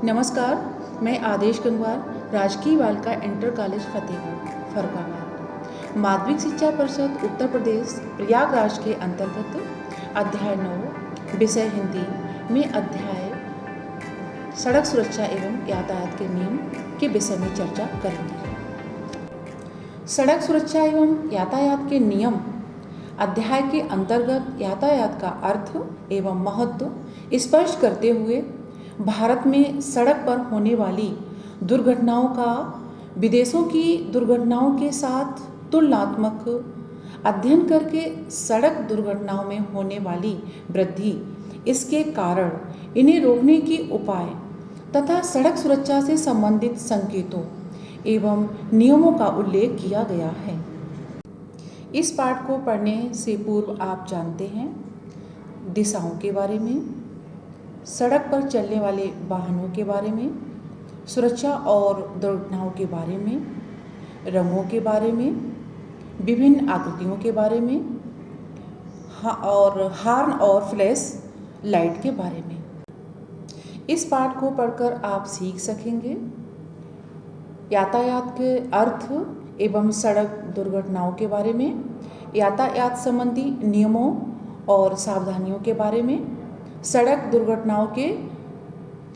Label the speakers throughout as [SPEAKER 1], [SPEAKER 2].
[SPEAKER 1] नमस्कार, मैं आदेश गंगवार, राजकीय बालिका इंटर कॉलेज फतेहगढ़ फर्रुखाबाद, माध्यमिक शिक्षा परिषद उत्तर प्रदेश प्रयागराज के अंतर्गत अध्याय 9 विषय हिंदी में अध्याय सड़क सुरक्षा एवं यातायात के नियम के विषय में चर्चा करेंगे। सड़क सुरक्षा एवं यातायात के नियम अध्याय के अंतर्गत यातायात का अर्थ एवं महत्व स्पष्ट करते हुए भारत में सड़क पर होने वाली दुर्घटनाओं का विदेशों की दुर्घटनाओं के साथ तुलनात्मक अध्ययन करके सड़क दुर्घटनाओं में होने वाली वृद्धि, इसके कारण, इन्हें रोकने के उपाय तथा सड़क सुरक्षा से संबंधित संकेतों एवं नियमों का उल्लेख किया गया है। इस पाठ को पढ़ने से पूर्व आप जानते हैं दिशाओं के बारे में, सड़क पर चलने वाले वाहनों के बारे में, सुरक्षा और दुर्घटनाओं के बारे में, रंगों के बारे में, विभिन्न आकृतियों के बारे में और हॉर्न और फ्लैश लाइट के बारे में। इस पाठ को पढ़कर आप सीख सकेंगे यातायात के अर्थ एवं सड़क दुर्घटनाओं के बारे में, यातायात संबंधी नियमों और सावधानियों के बारे में, सड़क दुर्घटनाओं के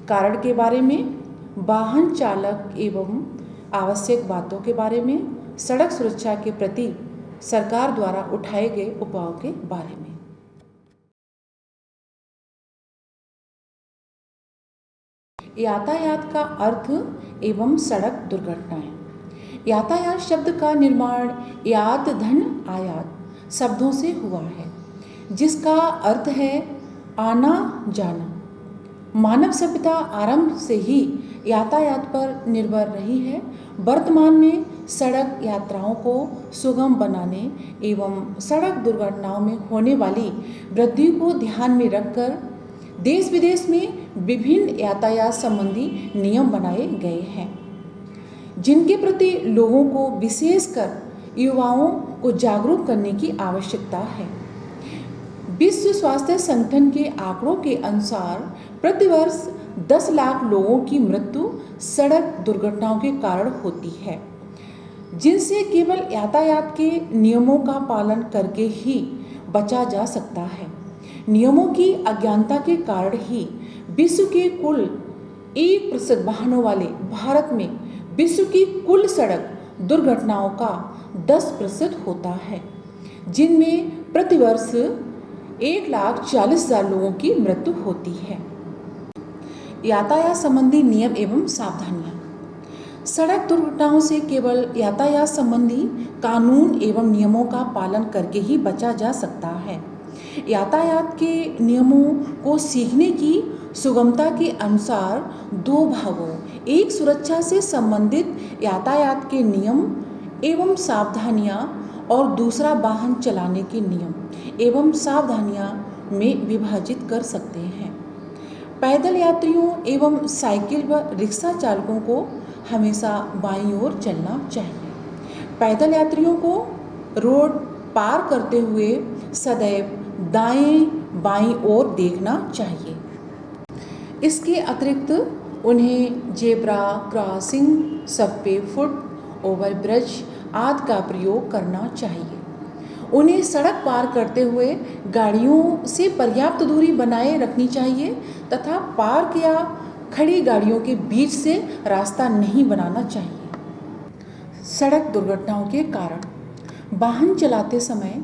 [SPEAKER 1] कारण के बारे में, वाहन चालक एवं आवश्यक बातों के बारे में, सड़क सुरक्षा के प्रति सरकार द्वारा उठाए गए उपायों के बारे में। यातायात का अर्थ एवं सड़क दुर्घटनाएं। यातायात शब्द का निर्माण यात धन आयात शब्दों से हुआ है, जिसका अर्थ है आना जाना। मानव सभ्यता आरंभ से ही यातायात पर निर्भर रही है। वर्तमान में सड़क यात्राओं को सुगम बनाने एवं सड़क दुर्घटनाओं में होने वाली वृद्धि को ध्यान में रखकर देश विदेश में विभिन्न यातायात संबंधी नियम बनाए गए हैं, जिनके प्रति लोगों को, विशेषकर युवाओं को जागरूक करने की आवश्यकता है। विश्व स्वास्थ्य संगठन के आंकड़ों के अनुसार प्रतिवर्ष 10 लाख लोगों की मृत्यु सड़क दुर्घटनाओं के कारण होती है, जिनसे केवल यातायात के नियमों का पालन करके ही बचा जा सकता है। नियमों की अज्ञानता के कारण ही विश्व के कुल 1% वाहनों वाले भारत में विश्व की कुल सड़क दुर्घटनाओं का 10% होता है, जिनमें प्रतिवर्ष 1,40,000 लोगों की मृत्यु होती है। यातायात संबंधी नियम एवं सावधानियां। सड़क दुर्घटनाओं से केवल यातायात संबंधी कानून एवं नियमों का पालन करके ही बचा जा सकता है। यातायात के नियमों को सीखने की सुगमता के अनुसार 2 भागों, एक सुरक्षा से संबंधित यातायात के नियम एवं सावधानियां और दूसरा वाहन चलाने के नियम एवं सावधानियां में विभाजित कर सकते हैं। पैदल यात्रियों एवं साइकिल व रिक्शा चालकों को हमेशा बाईं ओर चलना चाहिए। पैदल यात्रियों को रोड पार करते हुए सदैव दाएं बाईं ओर देखना चाहिए। इसके अतिरिक्त उन्हें zebra crossing, Subway foot overbridge आदि का प्रयोग करना चाहिए। उन्हें सड़क पार करते हुए गाड़ियों से पर्याप्त दूरी बनाए रखनी चाहिए तथा पार्क या खड़ी गाड़ियों के बीच से रास्ता नहीं बनाना चाहिए। सड़क दुर्घटनाओं के कारण। वाहन चलाते समय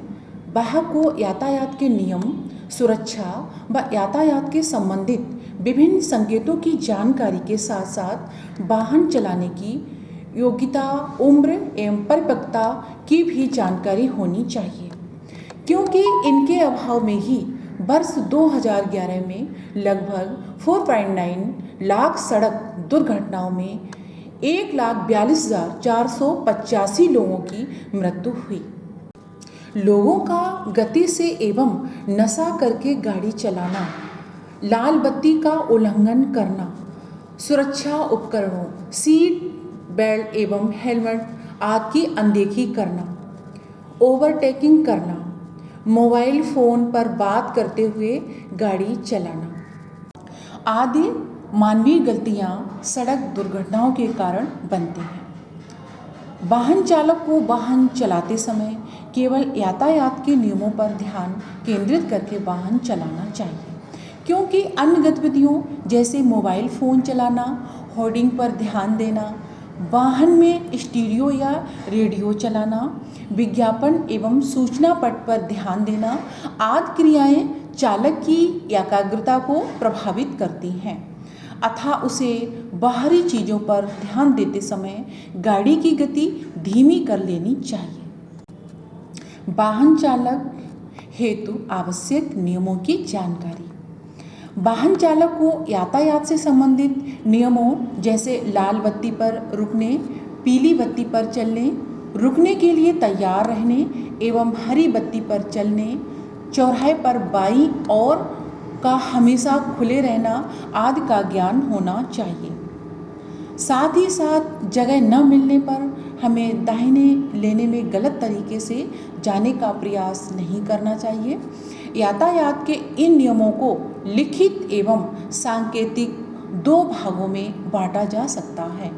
[SPEAKER 1] वाहक को यातायात के नियम, सुरक्षा व यातायात के संबंधित विभिन्न संकेतों की जानकारी के साथ साथ वाहन चलाने की योग्यता, उम्र एवं परिपक्वता की भी जानकारी होनी चाहिए, क्योंकि इनके अभाव में ही वर्ष 2011 में लगभग 4.9 लाख सड़क दुर्घटनाओं में 1,42,485 लोगों की मृत्यु हुई। लोगों का गति से एवं नशा करके गाड़ी चलाना, लाल बत्ती का उल्लंघन करना, सुरक्षा उपकरणों, सीट बेल्ट एवं हेलमेट आदि की अनदेखी करना, ओवरटेकिंग करना, मोबाइल फ़ोन पर बात करते हुए गाड़ी चलाना आदि मानवीय गलतियां सड़क दुर्घटनाओं के कारण बनती हैं। वाहन चालक को वाहन चलाते समय केवल यातायात के नियमों पर ध्यान केंद्रित करके वाहन चलाना चाहिए, क्योंकि अन्य गतिविधियों जैसे मोबाइल फ़ोन चलाना, होर्डिंग पर ध्यान देना, वाहन में स्टीरियो या रेडियो चलाना, विज्ञापन एवं सूचना पट पर ध्यान देना आदि क्रियाएं चालक की एकाग्रता को प्रभावित करती हैं, अतः उसे बाहरी चीज़ों पर ध्यान देते समय गाड़ी की गति धीमी कर लेनी चाहिए। वाहन चालक हेतु आवश्यक नियमों की जानकारी। वाहन चालक को यातायात से संबंधित नियमों जैसे लाल बत्ती पर रुकने, पीली बत्ती पर चलने, रुकने के लिए तैयार रहने एवं हरी बत्ती पर चलने, चौराहे पर बाईं ओर का हमेशा खुले रहना आदि का ज्ञान होना चाहिए। साथ ही साथ जगह न मिलने पर हमें दाहिने लेने में गलत तरीके से जाने का प्रयास नहीं करना चाहिए। यातायात के इन नियमों को लिखित एवं सांकेतिक दो भागों में बांटा जा सकता है।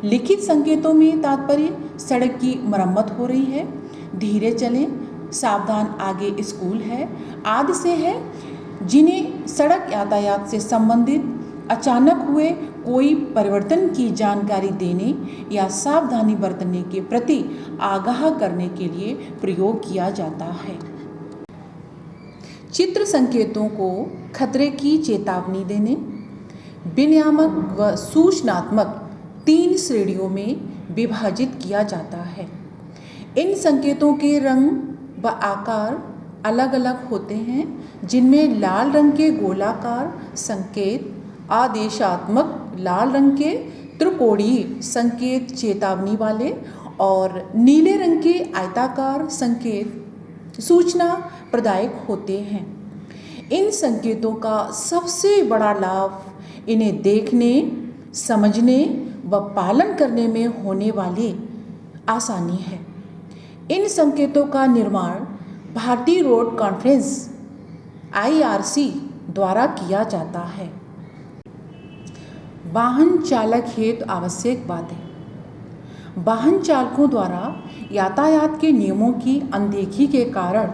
[SPEAKER 1] लिखित संकेतों में तात्पर्य सड़क की मरम्मत हो रही है, धीरे चलें, सावधान, आगे स्कूल है आदि से है, जिन्हें सड़क यातायात से संबंधित अचानक हुए कोई परिवर्तन की जानकारी देने या सावधानी बरतने के प्रति आगाह करने के लिए प्रयोग किया जाता है। चित्र संकेतों को खतरे की चेतावनी देने, विनियामक व सूचनात्मक 3 श्रेणियों में विभाजित किया जाता है। इन संकेतों के रंग व आकार अलग अलग होते हैं, जिनमें लाल रंग के गोलाकार संकेत आदेशात्मक, लाल रंग के त्रिकोणीय संकेत चेतावनी वाले और नीले रंग के आयताकार संकेत सूचना प्रदायक होते हैं। इन संकेतों का सबसे बड़ा लाभ इन्हें देखने, समझने व पालन करने में होने वाली आसानी है। इन संकेतों का निर्माण भारतीय रोड कॉन्फ्रेंस IRC द्वारा किया जाता है। वाहन चालक हेतु आवश्यक बातें। वाहन चालकों द्वारा यातायात के नियमों की अनदेखी के कारण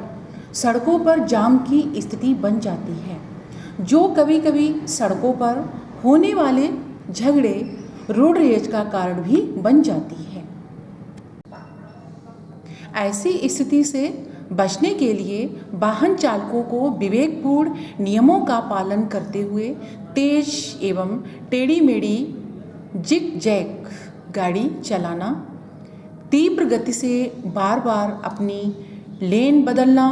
[SPEAKER 1] सड़कों पर जाम की स्थिति बन जाती है, जो कभी कभी सड़कों पर होने वाले झगड़े, रोड रेज का कारण भी बन जाती है। ऐसी स्थिति से बचने के लिए वाहन चालकों को विवेकपूर्ण नियमों का पालन करते हुए तेज एवं टेढ़ी मेढ़ी जिग जैग गाड़ी चलाना, तीव्र गति से बार बार अपनी लेन बदलना,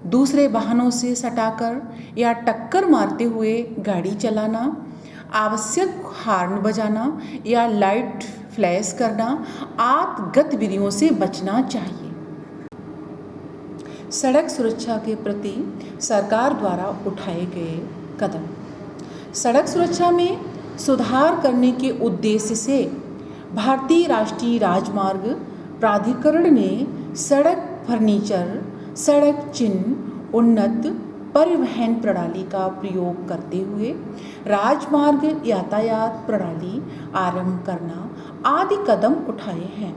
[SPEAKER 1] दूसरे वाहनों से सटाकर या टक्कर मारते हुए गाड़ी चलाना, आवश्यक हॉर्न बजाना या लाइट फ्लैश करना आदि गतिविधियों से बचना चाहिए। सड़क सुरक्षा के प्रति सरकार द्वारा उठाए गए कदम। सड़क सुरक्षा में सुधार करने के उद्देश्य से भारतीय राष्ट्रीय राजमार्ग प्राधिकरण ने सड़क फर्नीचर, सड़क चिन्ह, उन्नत परिवहन प्रणाली का प्रयोग करते हुए राजमार्ग यातायात प्रणाली आरंभ करना आदि कदम उठाए हैं।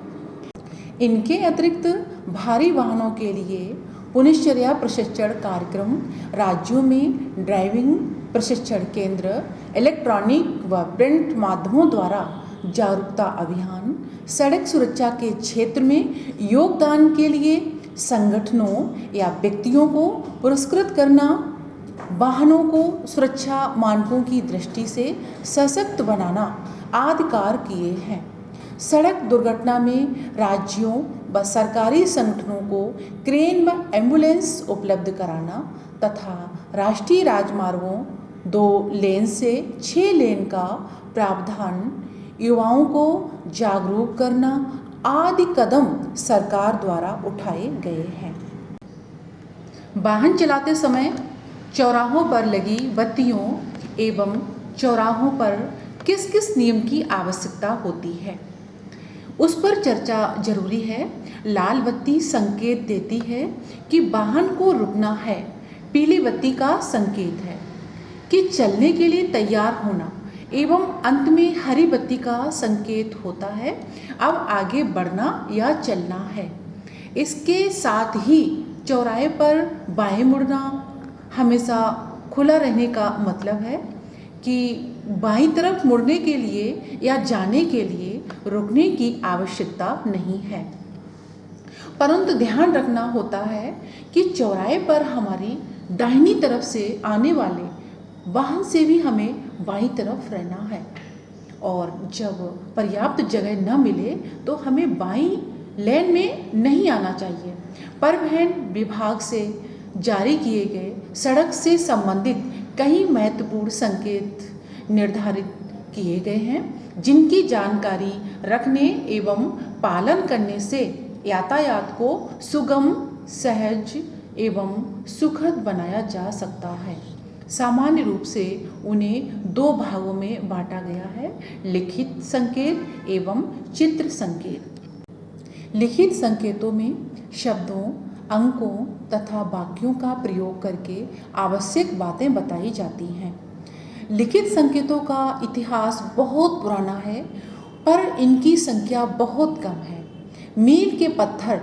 [SPEAKER 1] इनके अतिरिक्त भारी वाहनों के लिए पुनश्चर्या प्रशिक्षण कार्यक्रम, राज्यों में ड्राइविंग प्रशिक्षण केंद्र, इलेक्ट्रॉनिक व प्रिंट माध्यमों द्वारा जागरूकता अभियान, सड़क सुरक्षा के क्षेत्र में योगदान के लिए संगठनों या व्यक्तियों को पुरस्कृत करना, वाहनों को सुरक्षा मानकों की दृष्टि से सशक्त बनाना आदि कार्य किए हैं। सड़क दुर्घटना में राज्यों व सरकारी संगठनों को क्रेन व एम्बुलेंस उपलब्ध कराना तथा राष्ट्रीय राजमार्गों 2 लेन से 6 लेन का प्रावधान, युवाओं को जागरूक करना आदि कदम सरकार द्वारा उठाए गए हैं। वाहन चलाते समय चौराहों पर लगी बत्तियों एवं चौराहों पर किस किस नियम की आवश्यकता होती है, उस पर चर्चा जरूरी है। लाल बत्ती संकेत देती है कि वाहन को रुकना है, पीली बत्ती का संकेत है कि चलने के लिए तैयार होना, एवं अंत में हरी बत्ती का संकेत होता है अब आगे बढ़ना या चलना है। इसके साथ ही चौराहे पर बाएं मुड़ना हमेशा खुला रहने का मतलब है कि बाईं तरफ मुड़ने के लिए या जाने के लिए रुकने की आवश्यकता नहीं है, परंतु ध्यान रखना होता है कि चौराहे पर हमारी दाहिनी तरफ से आने वाले वाहन से भी हमें बाईं तरफ रहना है और जब पर्याप्त जगह न मिले तो हमें बाईं लेन में नहीं आना चाहिए। परिवहन विभाग से जारी किए गए सड़क से संबंधित कई महत्वपूर्ण संकेत निर्धारित किए गए हैं जिनकी जानकारी रखने एवं पालन करने से यातायात को सुगम, सहज एवं सुखद बनाया जा सकता है। सामान्य रूप से उन्हें दो भागों में बांटा गया है, लिखित संकेत एवं चित्र संकेत। लिखित संकेतों में शब्दों, अंकों तथा वाक्यों का प्रयोग करके आवश्यक बातें बताई जाती हैं। लिखित संकेतों का इतिहास बहुत पुराना है पर इनकी संख्या बहुत कम है। मील के पत्थर,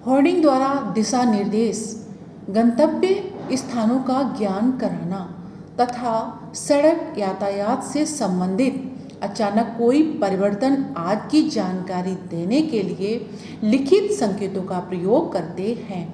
[SPEAKER 1] होर्डिंग द्वारा दिशा निर्देश, गंतव्य स्थानों का ज्ञान कराना तथा सड़क यातायात से संबंधित अचानक कोई परिवर्तन आदि की जानकारी देने के लिए लिखित संकेतों का प्रयोग करते हैं।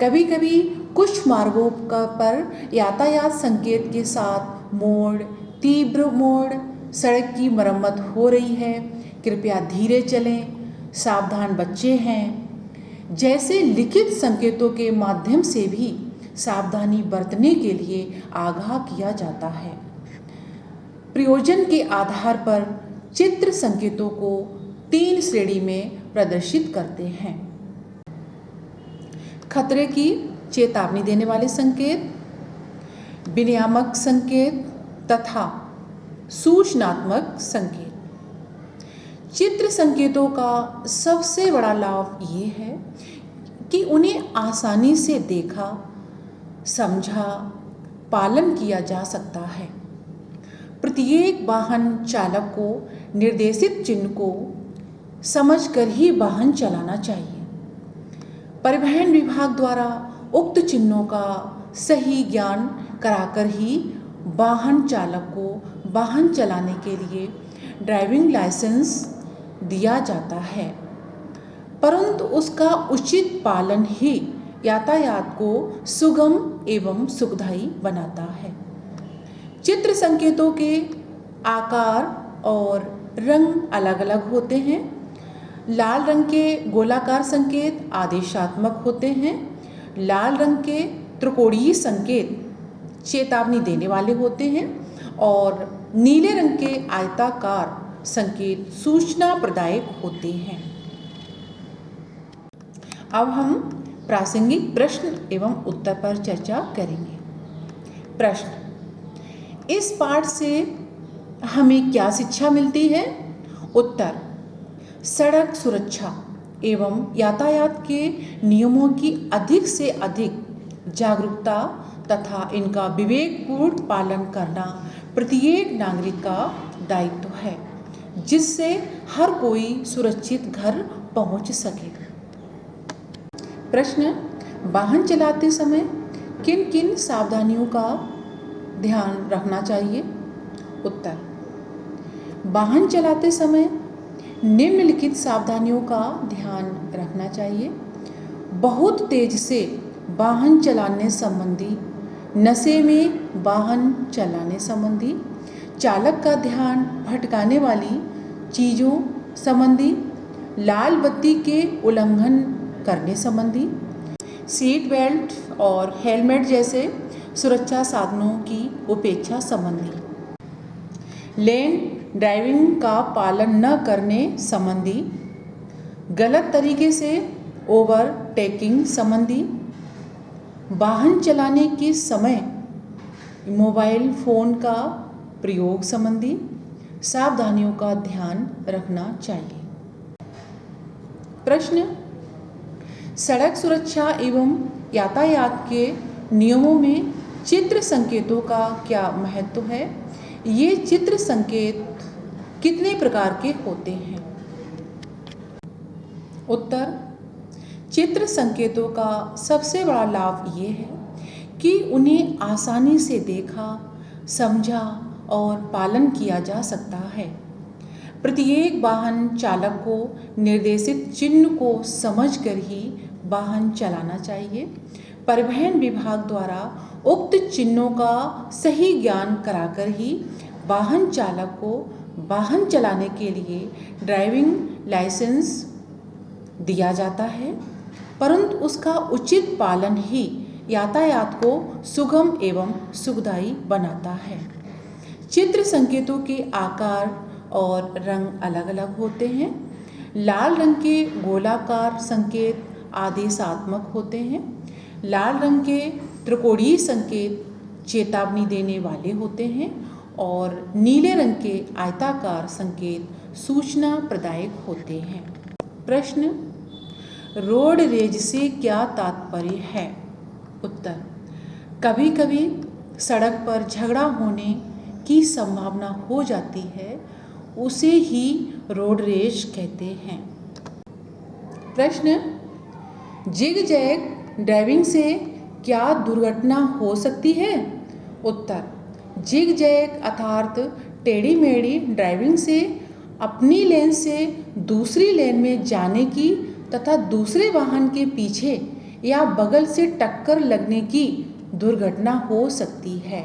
[SPEAKER 1] कभी कभी कुछ मार्गों पर यातायात संकेत के साथ मोड़, तीव्र मोड़, सड़क की मरम्मत हो रही है, कृपया धीरे चलें, सावधान बच्चे हैं जैसे लिखित संकेतों के माध्यम से भी सावधानी बरतने के लिए आगाह किया जाता है। प्रयोजन के आधार पर चित्र संकेतों को 3 श्रेणी में प्रदर्शित करते हैं। खतरे की चेतावनी देने वाले संकेत, विनियामक संकेत तथा सूचनात्मक संकेत। चित्र संकेतों का सबसे बड़ा लाभ ये है कि उन्हें आसानी से देखा, समझा, पालन किया जा सकता है। प्रत्येक वाहन चालक को निर्देशित चिन्ह को समझकर ही वाहन चलाना चाहिए। परिवहन विभाग द्वारा उक्त चिन्हों का सही ज्ञान कराकर ही वाहन चालक को वाहन चलाने के लिए ड्राइविंग लाइसेंस दिया जाता है, परंतु उसका उचित पालन ही यातायात को सुगम एवं सुखदायी बनाता है। चित्र संकेतों के आकार और रंग अलग अलग होते हैं। लाल रंग के गोलाकार संकेत आदेशात्मक होते हैं। लाल रंग के त्रिकोणीय संकेत चेतावनी देने वाले होते हैं और नीले रंग के आयताकार संकेत सूचना प्रदायक होते हैं। अब हम प्रासंगिक प्रश्न एवं उत्तर पर चर्चा करेंगे। प्रश्न, इस पाठ से हमें क्या शिक्षा मिलती है? उत्तर, सड़क सुरक्षा एवं यातायात के नियमों की अधिक से अधिक जागरूकता तथा इनका विवेकपूर्ण पालन करना प्रत्येक नागरिक का दायित्व है, जिससे हर कोई सुरक्षित घर पहुंच सके। प्रश्न, वाहन चलाते समय किन किन सावधानियों का ध्यान रखना चाहिए? उत्तर, वाहन चलाते समय निम्नलिखित सावधानियों का ध्यान रखना चाहिए। बहुत तेज से वाहन चलाने संबंधी, नशे में वाहन चलाने संबंधी, चालक का ध्यान भटकाने वाली चीज़ों संबंधी, लाल बत्ती के उल्लंघन करने संबंधी, सीट बेल्ट और हेलमेट जैसे सुरक्षा साधनों की उपेक्षा संबंधी, लेन ड्राइविंग का पालन न करने संबंधी, गलत तरीके से ओवरटेकिंग संबंधी, वाहन चलाने के समय मोबाइल फ़ोन का प्रयोग संबंधी सावधानियों का ध्यान रखना चाहिए। प्रश्न, सड़क सुरक्षा एवं यातायात के नियमों में चित्र संकेतों का क्या महत्व है? ये चित्र संकेत कितने प्रकार के होते हैं? उत्तर, चित्र संकेतों का सबसे बड़ा लाभ ये है कि उन्हें आसानी से देखा, समझा और पालन किया जा सकता है। प्रत्येक वाहन चालक को निर्देशित चिन्ह को समझकर ही वाहन चलाना चाहिए। परिवहन विभाग द्वारा उक्त चिन्हों का सही ज्ञान कराकर ही वाहन चालक को वाहन चलाने के लिए ड्राइविंग लाइसेंस दिया जाता है, परंतु उसका उचित पालन ही यातायात को सुगम एवं सुखदायी बनाता है। चित्र संकेतों के आकार और रंग अलग अलग होते हैं। लाल रंग के गोलाकार संकेत आदेशात्मक होते हैं। लाल रंग के त्रिकोणीय संकेत चेतावनी देने वाले होते हैं और नीले रंग के आयताकार संकेत सूचना प्रदायक होते हैं। प्रश्न, रोड रेज से क्या तात्पर्य है? उत्तर, कभी कभी सड़क पर झगड़ा होने की संभावना हो जाती है, उसे ही रोड रेज कहते हैं। प्रश्न, जिग जैग ड्राइविंग से क्या दुर्घटना हो सकती है? उत्तर, जिग जैग अर्थात टेढ़ी मेढ़ी ड्राइविंग से अपनी लेन से दूसरी लेन में जाने की तथा दूसरे वाहन के पीछे या बगल से टक्कर लगने की दुर्घटना हो सकती है।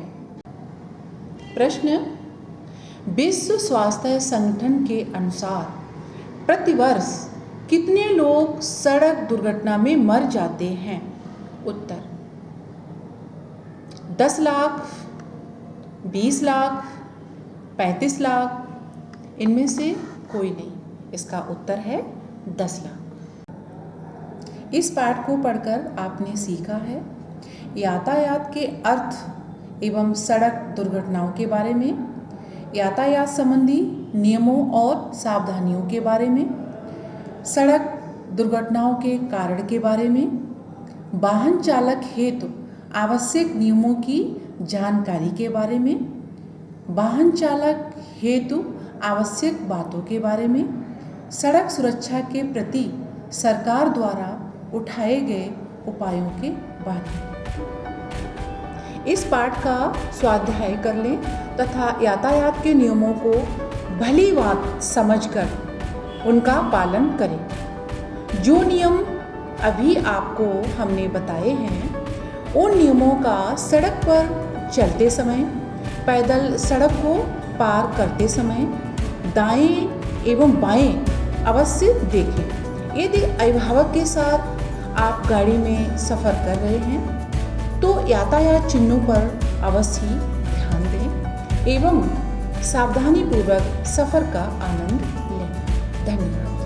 [SPEAKER 1] प्रश्न, विश्व स्वास्थ्य संगठन के अनुसार प्रतिवर्ष कितने लोग सड़क दुर्घटना में मर जाते हैं? उत्तर, 10 लाख, 20 लाख, 35 लाख, इनमें से कोई नहीं। इसका उत्तर है 10 लाख। इस पाठ को पढ़कर आपने सीखा है यातायात के अर्थ एवं सड़क दुर्घटनाओं के बारे में, यातायात संबंधी नियमों और सावधानियों के बारे में, सड़क दुर्घटनाओं के कारण के बारे में, वाहन चालक हेतु आवश्यक नियमों की जानकारी के बारे में, वाहन चालक हेतु आवश्यक बातों के बारे में, सड़क सुरक्षा के प्रति सरकार द्वारा उठाए गए उपायों के बारे में। इस पाठ का स्वाध्याय कर लें तथा यातायात के नियमों को भली बात समझकर उनका पालन करें। जो नियम अभी आपको हमने बताए हैं, उन नियमों का सड़क पर चलते समय, पैदल सड़क को पार करते समय दाएं एवं बाएं अवश्य देखें। यदि अभिभावक के साथ आप गाड़ी में सफ़र कर रहे हैं तो यातायात चिन्हों पर अवश्य ध्यान दें एवं सावधानीपूर्वक सफ़र का आनंद लें। धन्यवाद।